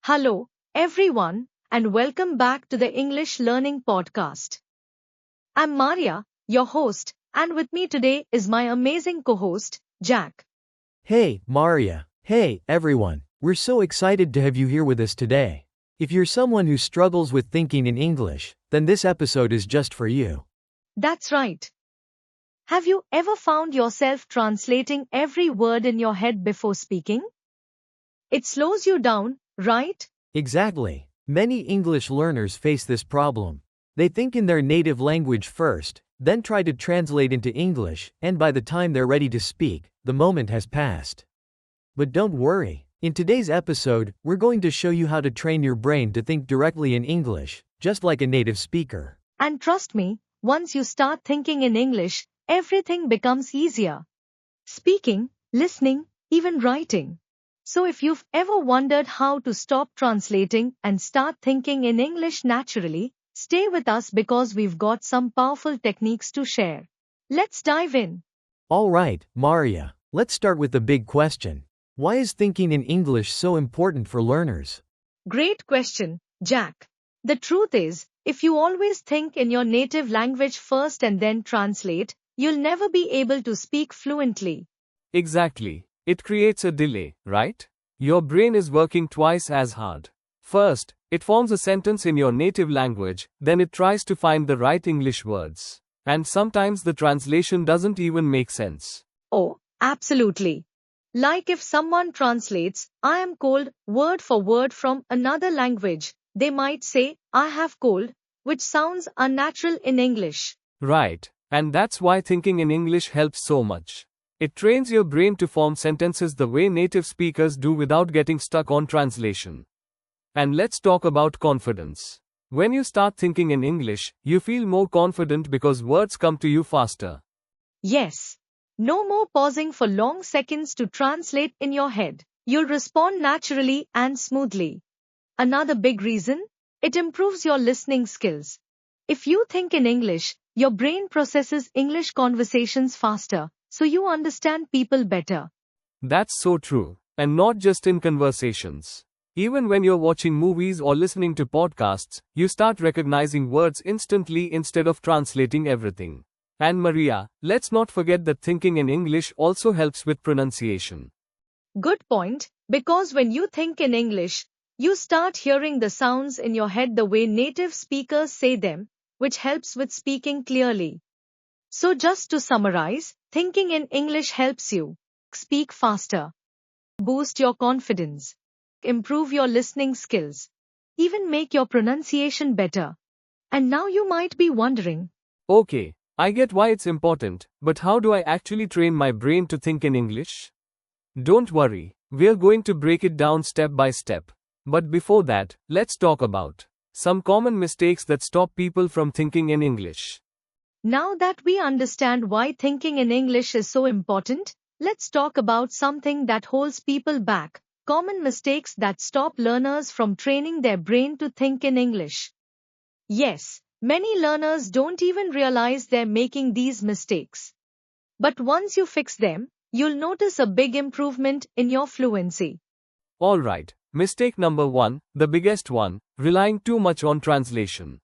Hello, everyone, and welcome back to the English Learning Podcast. I'm Maria, your host, and with me today is my amazing co host, Jack. Hey, Maria. Hey, everyone. We're so excited to have you here with us today. If you're someone who struggles with thinking in English, then this episode is just for you. That's right. Have you ever found yourself translating every word in your head before speaking? It slows you down, right? Exactly. Many English learners face this problem. They think in their native language first, then try to translate into English, and by the time they're ready to speak, the moment has passed. But don't worry. In today's episode, we're going to show you how to train your brain to think directly in English, just like a native speaker. And trust me, once you start thinking in English, everything becomes easier. Speaking, listening, even writing. So if you've ever wondered how to stop translating and start thinking in English naturally, stay with us because we've got some powerful techniques to share. Let's dive in. Alright, Maria, let's start with the big question. Why is thinking in English so important for learners? Great question, Jack. The truth is, if you always think in your native language first and then translate, you'll never be able to speak fluently. Exactly. It creates a delay, right? Your brain is working twice as hard. First, it forms a sentence in your native language, then it tries to find the right English words. And sometimes the translation doesn't even make sense. Oh, absolutely. Like if someone translates, I am cold, word for word from another language, they might say, I have cold, which sounds unnatural in English. Right. And that's why thinking in English helps so much. It trains your brain to form sentences the way native speakers do without getting stuck on translation. And let's talk about confidence. When you start thinking in English, you feel more confident because words come to you faster. Yes. No more pausing for long seconds to translate in your head. You'll respond naturally and smoothly. Another big reason? It improves your listening skills. If you think in English, your brain processes English conversations faster, so you understand people better. That's so true. And not just in conversations. Even when you're watching movies or listening to podcasts, you start recognizing words instantly instead of translating everything. And Maria, let's not forget that thinking in English also helps with pronunciation. Good point, because when you think in English, you start hearing the sounds in your head the way native speakers say them, which helps with speaking clearly. So just to summarize, thinking in English helps you speak faster, boost your confidence, improve your listening skills, even make your pronunciation better. And now you might be wondering, Okay, I get why it's important, but how do I actually train my brain to think in English? Don't worry, we're going to break it down step by step. But before that, let's talk about some common mistakes that stop people from thinking in English. now that we understand why thinking in English is so important, let's talk about something that holds people back, common mistakes that stop learners from training their brain to think in English. Yes, many learners don't even realize they're making these mistakes. But once you fix them, you'll notice a big improvement in your fluency. Alright, mistake number 1, the biggest one, relying too much on translation.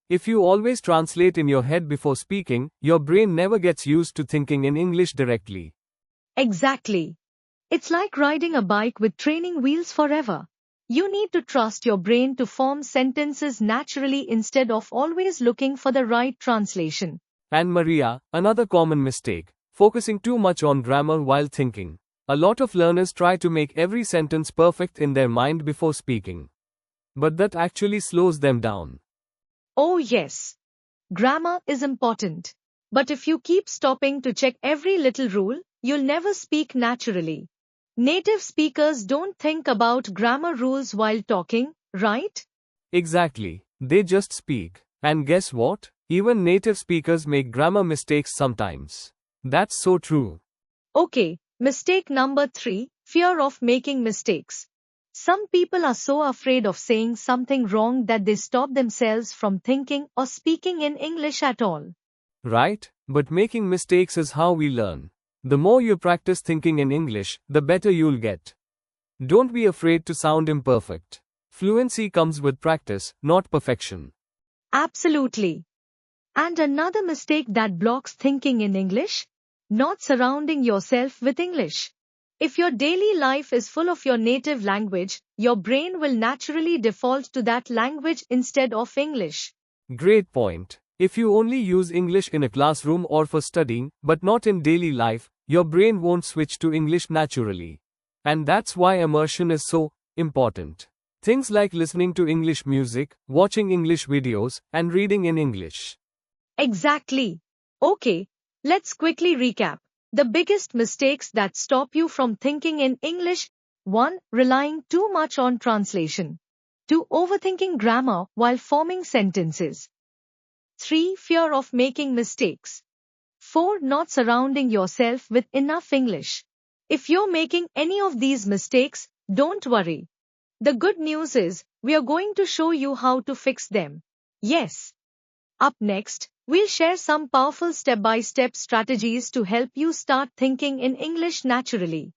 If you always translate in your head before speaking, your brain never gets used to thinking in English directly. Exactly. It's like riding a bike with training wheels forever. You need to trust your brain to form sentences naturally instead of always looking for the right translation. And Maria, another common mistake, focusing too much on grammar while thinking. A lot of learners try to make every sentence perfect in their mind before speaking. But that actually slows them down. Oh yes. Grammar is important. But if you keep stopping to check every little rule, you'll never speak naturally. Native speakers don't think about grammar rules while talking, right? Exactly, they just speak. And guess what? Even native speakers make grammar mistakes sometimes. That's so true. Okay, mistake number 3, fear of making mistakes. Some people are so afraid of saying something wrong that they stop themselves from thinking or speaking in English at all. Right? But making mistakes is how we learn. The more you practice thinking in English, the better you'll get. Don't be afraid to sound imperfect. Fluency comes with practice, not perfection. Absolutely. And another mistake that blocks thinking in English? Not surrounding yourself with English. If your daily life is full of your native language, your brain will naturally default to that language instead of English. Great point. If you only use English in a classroom or for studying, but not in daily life, your brain won't switch to English naturally. And that's why immersion is so important. Things like listening to English music, watching English videos, and reading in English. Exactly. Okay, let's quickly recap. The biggest mistakes that stop you from thinking in English: 1. Relying too much on translation. 2. Overthinking grammar while forming sentences. 3. Fear of making mistakes. 4. Not surrounding yourself with enough English. If you're making any of these mistakes, don't worry. The good news is, we are going to show you how to fix them. Yes. Up next, we'll share some powerful step-by-step strategies to help you start thinking in English naturally.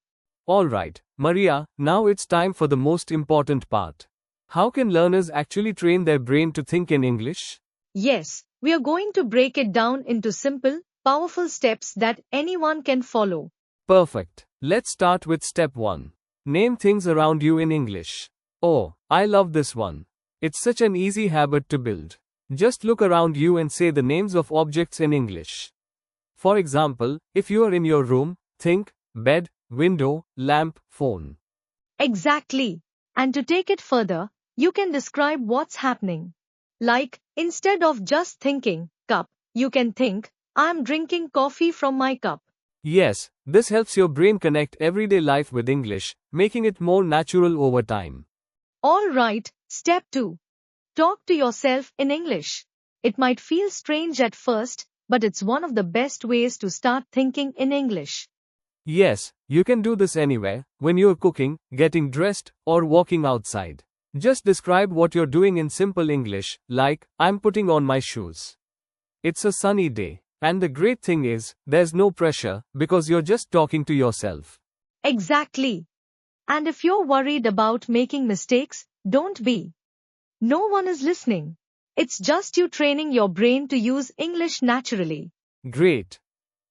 Alright, Maria, now it's time for the most important part. How can learners actually train their brain to think in English? Yes, we are going to break it down into simple, powerful steps that anyone can follow. Perfect. Let's start with step 1. Name things around you in English. Oh, I love this one. It's such an easy habit to build. Just look around you and say the names of objects in English. For example, if you are in your room, think bed, window, lamp, phone. Exactly. And to take it further, you can describe what's happening. Like, instead of just thinking cup, you can think, I'm drinking coffee from my cup. Yes, this helps your brain connect everyday life with English, making it more natural over time. Alright, step 2. Talk to yourself in English. It might feel strange at first, but it's one of the best ways to start thinking in English. Yes, you can do this anywhere, when you're cooking, getting dressed, or walking outside. Just describe what you're doing in simple English, like, I'm putting on my shoes. It's a sunny day. And the great thing is, there's no pressure, because you're just talking to yourself. Exactly. And if you're worried about making mistakes, don't be. No one is listening. It's just you training your brain to use English naturally. Great.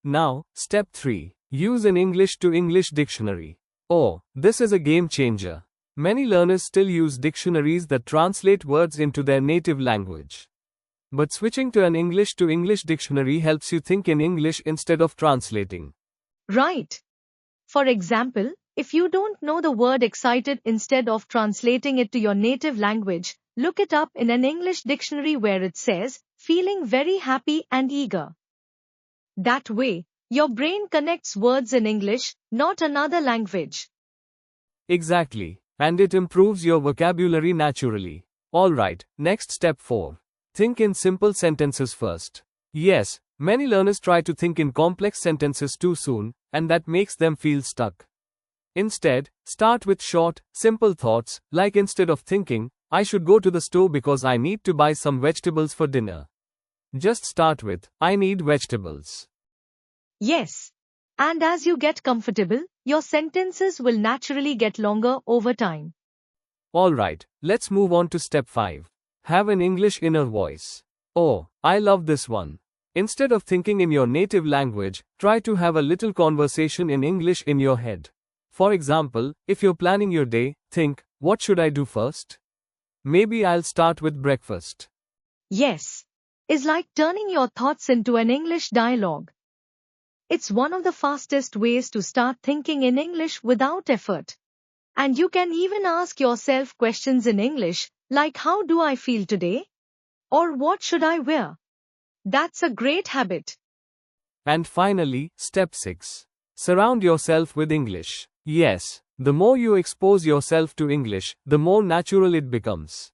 Now, step 3. Use an English to English dictionary. Oh, this is a game changer. Many learners still use dictionaries that translate words into their native language. But switching to an English to English dictionary helps you think in English instead of translating. Right. For example, if you don't know the word excited, instead of translating it to your native language, look it up in an English dictionary where it says, feeling very happy and eager. That way, your brain connects words in English, not another language. Exactly. And it improves your vocabulary naturally. Alright, next step 4. Think in simple sentences first. Yes, many learners try to think in complex sentences too soon, and that makes them feel stuck. Instead, start with short, simple thoughts, like instead of thinking, I should go to the store because I need to buy some vegetables for dinner. Just start with, I need vegetables. Yes. And as you get comfortable, your sentences will naturally get longer over time. Alright, let's move on to step 5. Have an English inner voice. Oh, I love this one. Instead of thinking in your native language, try to have a little conversation in English in your head. For example, if you're planning your day, think, what should I do first? Maybe I'll start with breakfast. Yes. Is like turning your thoughts into an English dialogue. It's one of the fastest ways to start thinking in English without effort. And you can even ask yourself questions in English, like how do I feel today? Or what should I wear? That's a great habit. And finally, step 6. Surround yourself with English. Yes, the more you expose yourself to English, the more natural it becomes.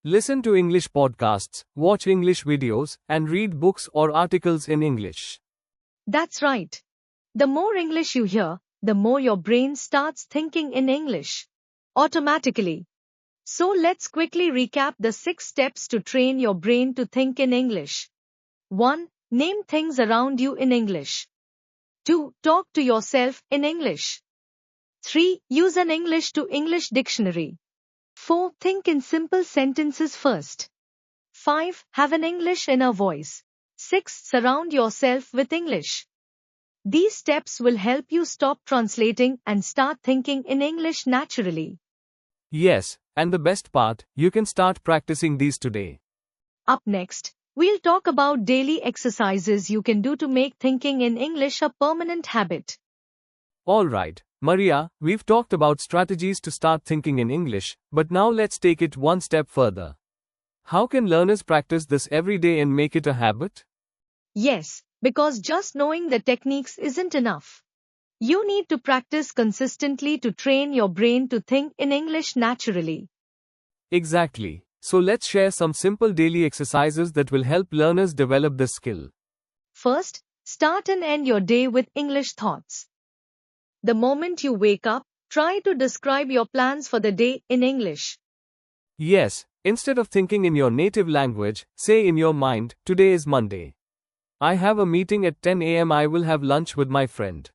Listen to English podcasts, watch English videos, and read books or articles in English. That's right. The more English you hear, the more your brain starts thinking in English automatically. So let's quickly recap the 6 steps to train your brain to think in English. 1. Name things around you in English. 2. Talk to yourself in English. 3. Use an English to English dictionary. 4. Think in simple sentences first. 5. Have an English inner voice. 6. Surround yourself with English. These steps will help you stop translating and start thinking in English naturally. Yes, and the best part, you can start practicing these today. Up next, we'll talk about daily exercises you can do to make thinking in English a permanent habit. Alright, Maria, we've talked about strategies to start thinking in English, but now let's take it one step further. How can learners practice this every day and make it a habit? Yes, because just knowing the techniques isn't enough. You need to practice consistently to train your brain to think in English naturally. Exactly. So let's share some simple daily exercises that will help learners develop this skill. First, start and end your day with English thoughts. The moment you wake up, try to describe your plans for the day in English. Yes, instead of thinking in your native language, say in your mind, today is Monday. I have a meeting at 10 a.m. I will have lunch with my friend.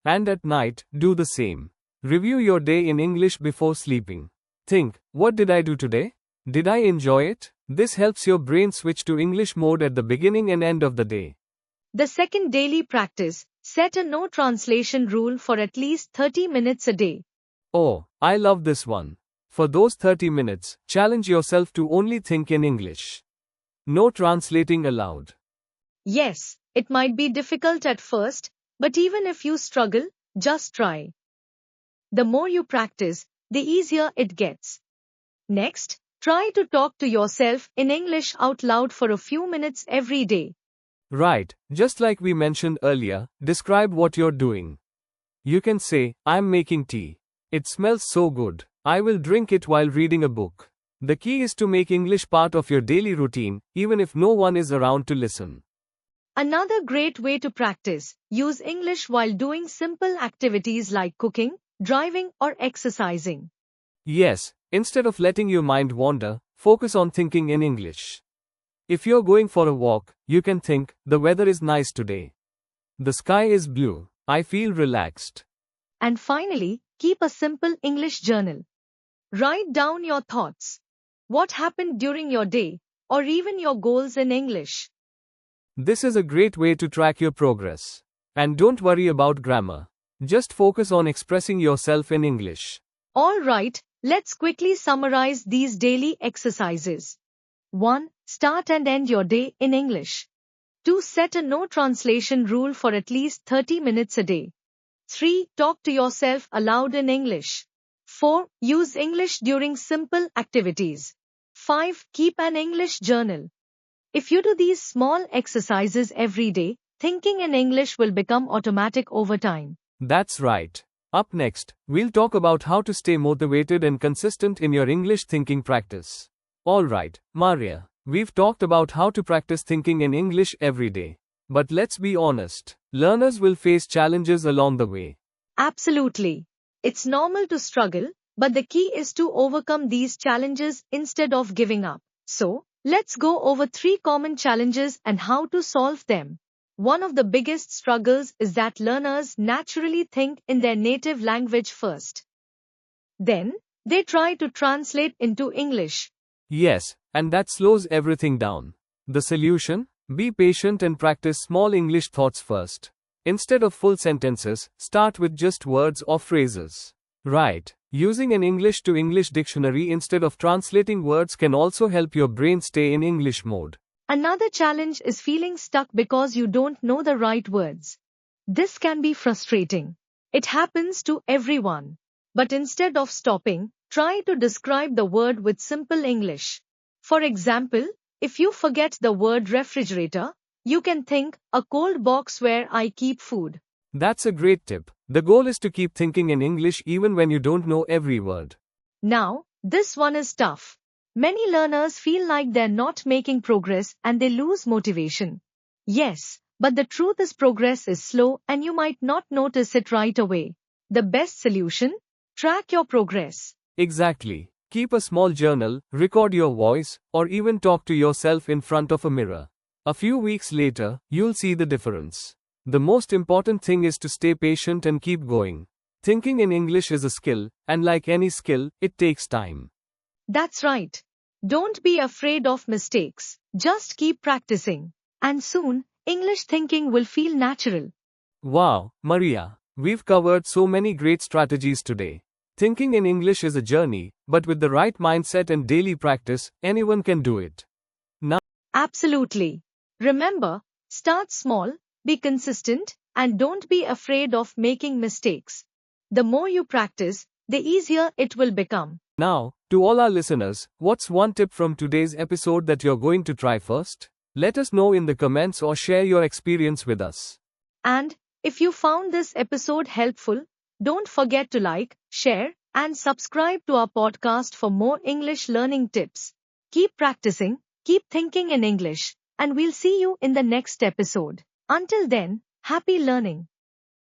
And at night, do the same. Review your day in English before sleeping. Think, what did I do today? Did I enjoy it? This helps your brain switch to English mode at the beginning and end of the day. The second daily practice, set a no translation rule for at least 30 minutes a day. Oh, I love this one. For those 30 minutes, challenge yourself to only think in English. No translating allowed. Yes, it might be difficult at first, but even if you struggle, just try. The more you practice, the easier it gets. Next, try to talk to yourself in English out loud for a few minutes every day. Right, just like we mentioned earlier, describe what you're doing. You can say, I'm making tea. It smells so good. I will drink it while reading a book. The key is to make English part of your daily routine, even if no one is around to listen. Another great way to practice, use English while doing simple activities like cooking, driving, or exercising. Yes, instead of letting your mind wander, focus on thinking in English. If you're going for a walk, you can think, the weather is nice today. The sky is blue. I feel relaxed. And finally, keep a simple English journal. Write down your thoughts, what happened during your day, or even your goals in English. This is a great way to track your progress. And don't worry about grammar. Just focus on expressing yourself in English. Alright, let's quickly summarize these daily exercises. 1. Start and end your day in English. 2. Set a no translation rule for at least 30 minutes a day. 3. Talk to yourself aloud in English. 4. Use English during simple activities. 5. Keep an English journal. If you do these small exercises every day, thinking in English will become automatic over time. That's right. Up next, we'll talk about how to stay motivated and consistent in your English thinking practice. Alright, Maria, we've talked about how to practice thinking in English every day. But let's be honest, learners will face challenges along the way. Absolutely. It's normal to struggle, but the key is to overcome these challenges instead of giving up. So, let's go over 3 common challenges and how to solve them. One of the biggest struggles is that learners naturally think in their native language first. Then, they try to translate into English. Yes, and that slows everything down. The solution? Be patient and practice small English thoughts first. Instead of full sentences, start with just words or phrases. Right. Using an English to English dictionary instead of translating words can also help your brain stay in English mode. Another challenge is feeling stuck because you don't know the right words. This can be frustrating. It happens to everyone. But instead of stopping, try to describe the word with simple English. For example, if you forget the word refrigerator, you can think, a cold box where I keep food. That's a great tip. The goal is to keep thinking in English even when you don't know every word. Now, this one is tough. Many learners feel like they're not making progress and they lose motivation. Yes, but the truth is progress is slow and you might not notice it right away. The best solution? Track your progress. Exactly. Keep a small journal, record your voice, or even talk to yourself in front of a mirror. A few weeks later, you'll see the difference. The most important thing is to stay patient and keep going. Thinking in English is a skill, and like any skill, it takes time. That's right. Don't be afraid of mistakes. Just keep practicing. And soon, English thinking will feel natural. Wow, Maria, we've covered so many great strategies today. Thinking in English is a journey, but with the right mindset and daily practice, anyone can do it. Now, Absolutely. Remember, start small, be consistent, and don't be afraid of making mistakes. The more you practice, the easier it will become. to all our listeners, what's one tip from today's episode that you're going to try first? Let us know in the comments or share your experience with us. And if you found this episode helpful, don't forget to like, share, and subscribe to our podcast for more English learning tips. Keep practicing, keep thinking in English, and we'll see you in the next episode. Until then, happy learning.